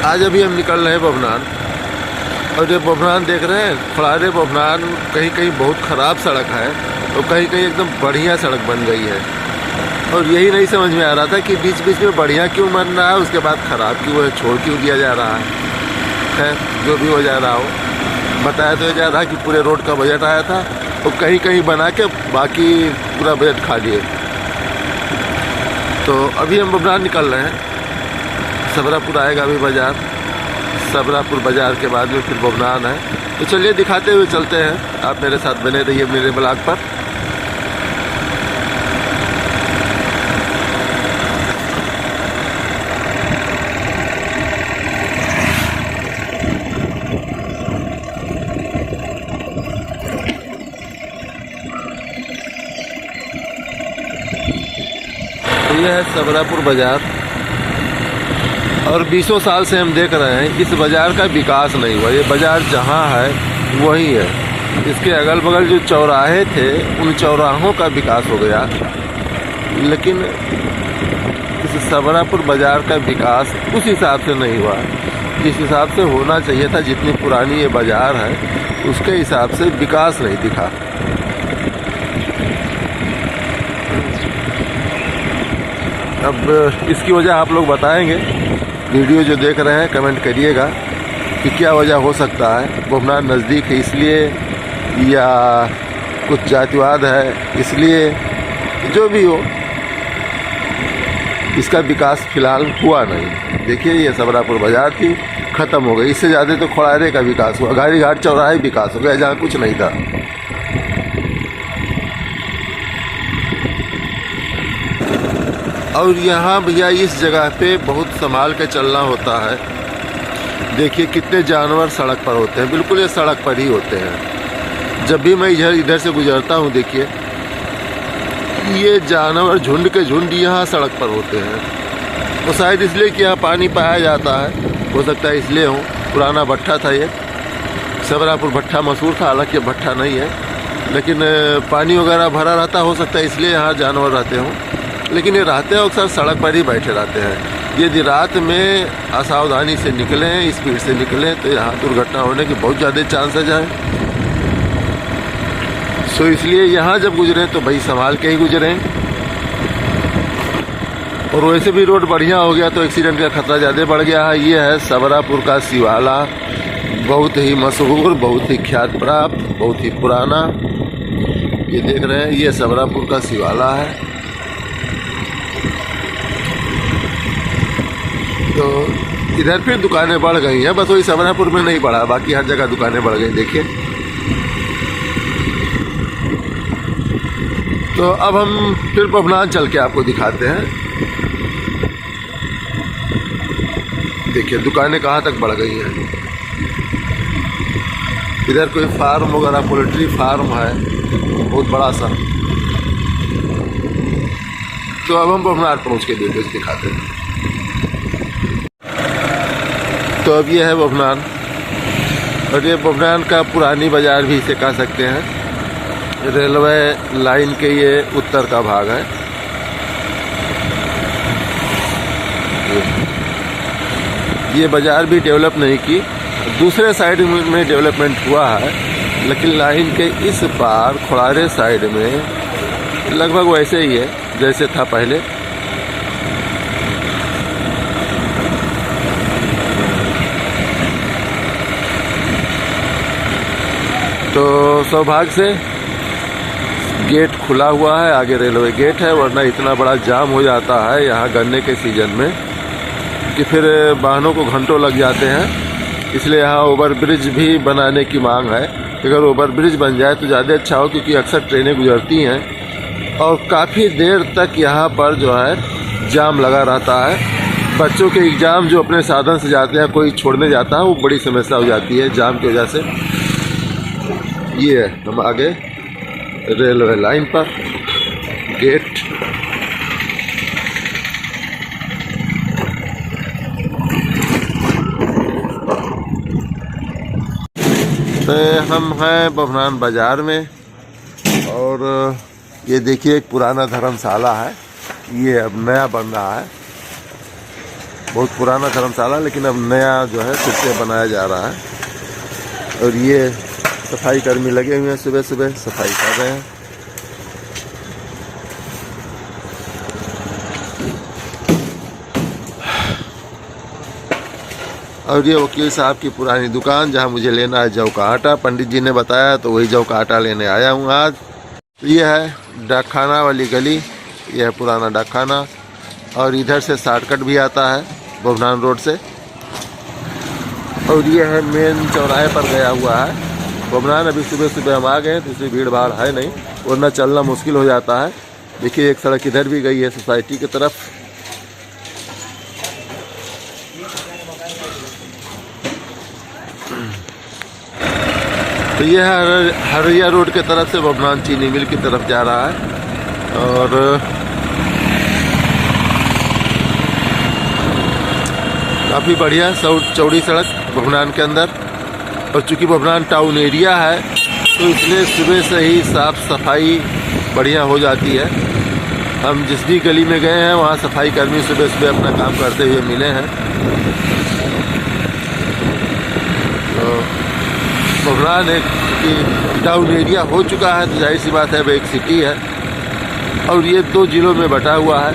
आज अभी हम निकल रहे हैं बभनान, और ये बभनान देख रहे हैं, खड़ारे बभनान कहीं कहीं बहुत ख़राब सड़क है और कहीं कहीं एकदम बढ़िया सड़क बन गई है। और यही नहीं समझ में आ रहा था कि बीच बीच में बढ़िया क्यों बन रहा है, उसके बाद ख़राब क्यों है, छोड़ क्यों दिया जा रहा है। खैर जो भी हो जा रहा हो, बताया तो जा रहा कि पूरे रोड का बजट आया था और कहीं कहीं बना के बाकी पूरा बजट खा लिए। तो अभी हम बभनान निकल रहे हैं, सबरापुर आएगा अभी बाज़ार, सबरापुर बाज़ार के बाद में फिर बभनान है। तो चलिए दिखाते हुए चलते हैं, आप मेरे साथ बने रहिए मेरे ब्लॉग पर। यह है सबरापुर बाज़ार, और 20 साल से हम देख रहे हैं इस बाज़ार का विकास नहीं हुआ। ये बाज़ार जहाँ है वही है, इसके अगल बगल जो चौराहे थे उन चौराहों का विकास हो गया, लेकिन इस सबरापुर बाज़ार का विकास उस हिसाब से नहीं हुआ जिस हिसाब से होना चाहिए था। जितनी पुरानी ये बाज़ार है उसके हिसाब से विकास नहीं दिखा। अब इसकी वजह आप लोग बताएंगे, वीडियो जो देख रहे हैं कमेंट करिएगा कि क्या वजह हो सकता है। बभनान नज़दीक है इसलिए, या कुछ जातिवाद है इसलिए, जो भी हो इसका विकास फिलहाल हुआ नहीं। देखिए ये सबरापुर बाज़ार थी, ख़त्म हो गई। इससे ज़्यादा तो खड़ारे का विकास हुआ, गाड़ी घाट चौराहे विकास हो गया जहाँ कुछ नहीं था। और यहाँ भैया इस जगह पे बहुत संभाल के चलना होता है। देखिए कितने जानवर सड़क पर होते हैं, बिल्कुल ये सड़क पर ही होते हैं। जब भी मैं इधर से गुजरता हूँ देखिए ये जानवर झुंड के झुंड यहाँ सड़क पर होते हैं। तो शायद इसलिए कि यहाँ पानी पाया जाता है, हो सकता है इसलिए हो। पुराना भट्ठा था ये, सबरापुर भट्ठा मशहूर था, हालांकि भट्ठा नहीं है, लेकिन पानी वगैरह भरा रहता, हो सकता है इसलिए यहाँ जानवर रहते हों। लेकिन ये रहते हैं अक्सर सड़क पर ही बैठे रहते हैं। यदि रात में असावधानी से निकलें, स्पीड से निकलें, तो यहाँ दुर्घटना होने के बहुत ज़्यादा चांसेज हैं। सो इसलिए यहाँ जब गुजरें तो भाई संभाल के ही गुजरें। और वैसे भी रोड बढ़िया हो गया तो एक्सीडेंट का खतरा ज़्यादा बढ़ गया है। ये है सबरापुर का शिवाला, बहुत ही मशहूर, बहुत ही ख्यात प्राप्त, बहुत ही पुराना। ये देख रहे हैं ये सबरापुर का शिवाला है। तो इधर फिर दुकानें बढ़ गई हैं, बस वही सबरापुर में नहीं बढ़ा, बाकी हर जगह दुकानें बढ़ गई। देखिए तो अब हम फिर बभनान चल के आपको दिखाते हैं। देखिए दुकानें कहाँ तक बढ़ गई हैं। इधर कोई फार्म वगैरह, पोल्ट्री फार्म है बहुत बड़ा सा। तो अब हम बभनान पहुँच के वीडियो दिखाते हैं। तो अब ये है बभनान, और ये बभनान का पुरानी बाज़ार भी इसे कह सकते हैं। रेलवे लाइन के ये उत्तर का भाग है। ये बाज़ार भी डेवलप नहीं की, दूसरे साइड में डेवलपमेंट हुआ है, लेकिन लाइन के इस पार खड़ारे साइड में लगभग वैसे ही है जैसे था पहले। तो सौभाग्य से गेट खुला हुआ है, आगे रेलवे गेट है, वरना इतना बड़ा जाम हो जाता है यहाँ गन्ने के सीज़न में कि फिर वाहनों को घंटों लग जाते हैं। इसलिए यहाँ ओवरब्रिज भी बनाने की मांग है। अगर ओवरब्रिज बन जाए तो ज़्यादा अच्छा हो, क्योंकि अक्सर ट्रेनें गुजरती हैं और काफ़ी देर तक यहाँ पर जो है जाम लगा रहता है। बच्चों के एग्ज़ाम जो अपने साधन से जाते हैं, कोई छोड़ने जाता है, वो बड़ी समस्या हो जाती है जाम की वजह से। ये है हम आगे रेलवे लाइन पर गेट। तो हम हैं बभनान बाज़ार में, और ये देखिए एक पुराना धर्मशाला है, ये अब नया बन रहा है। बहुत पुराना धर्मशाला, लेकिन अब नया जो है फिर से बनाया जा रहा है। और ये सफाई कर्मी लगे हुए हैं, सुबह सुबह सफाई कर रहे हैं। और ये वकील साहब की पुरानी दुकान, जहाँ मुझे लेना है जौ का आटा। पंडित जी ने बताया तो वही जौ का आटा लेने आया हूँ आज। तो ये है डाक खाना वाली गली, यह है पुराना डाक खाना। और इधर से शॉर्टकट भी आता है भवनान रोड से। और ये है मेन चौराहे पर गया हुआ है भवनान। अभी सुबह सुबह हम आ गए तो इसमें भीड़ भाड़ है नहीं, वरना चलना मुश्किल हो जाता है। देखिए एक सड़क इधर भी गई है सोसाइटी की तरफ। तो ये है हरिया रोड के तरफ से भवनान चीनी मिल की तरफ जा रहा है। और काफ़ी बढ़िया चौड़ी सड़क भवनान के अंदर। और चूँकि भवनान टाउन एरिया है तो इसलिए सुबह से ही साफ़ सफाई बढ़िया हो जाती है। हम जिस भी गली में गए हैं वहाँ सफाई कर्मी सुबह सुबह अपना काम करते हुए मिले हैं। तो भवनान एक टाउन एरिया हो चुका है तो जाहिर सी बात है, वह एक सिटी है। और ये 2 जिलों में बटा हुआ है,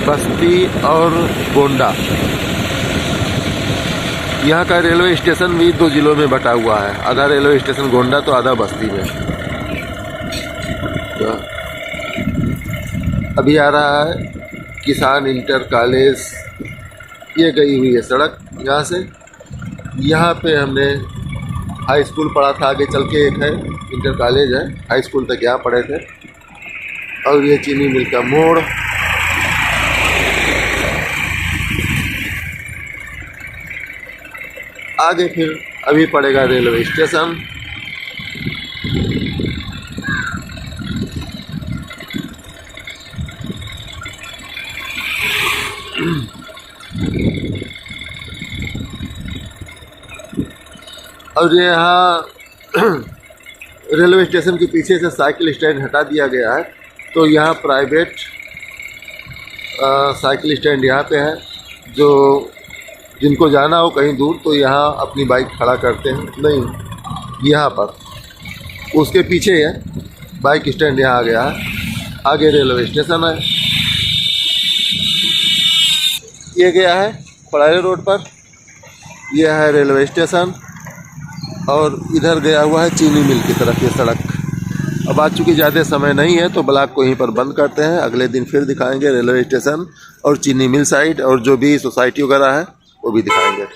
बस्ती और गोंडा। यहाँ का रेलवे स्टेशन भी 2 जिलों में बटा हुआ है, आधा रेलवे स्टेशन गोंडा तो आधा बस्ती में। तो अभी आ रहा है किसान इंटर कॉलेज, ये गई हुई है सड़क यहाँ से। यहाँ पे हमने हाई स्कूल पढ़ा था, आगे चल के एक है इंटर कॉलेज है, हाई स्कूल तक यहाँ पढ़े थे। और ये चीनी मिल का मोड़। आगे फिर अभी पड़ेगा रेलवे स्टेशन। और यहाँ रेलवे स्टेशन के पीछे से साइकिल स्टैंड हटा दिया गया है, तो यहाँ प्राइवेट साइकिल स्टैंड यहाँ पे है। जो जिनको जाना हो कहीं दूर तो यहाँ अपनी बाइक खड़ा करते हैं। नहीं, यहाँ पर उसके पीछे है बाइक स्टैंड, यहाँ आ गया है। आगे रेलवे स्टेशन है, ये गया है पड़ारी रोड पर, यह है रेलवे स्टेशन। और इधर गया हुआ है चीनी मिल की तरफ ये सड़क। अब आज चूँकि ज़्यादा समय नहीं है तो ब्लॉग को यहीं पर बंद करते हैं। अगले दिन फिर दिखाएंगे रेलवे स्टेशन और चीनी मिल साइड, और जो भी सोसाइटी वगैरह है वो भी दिखाएंगे।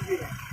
Yeah,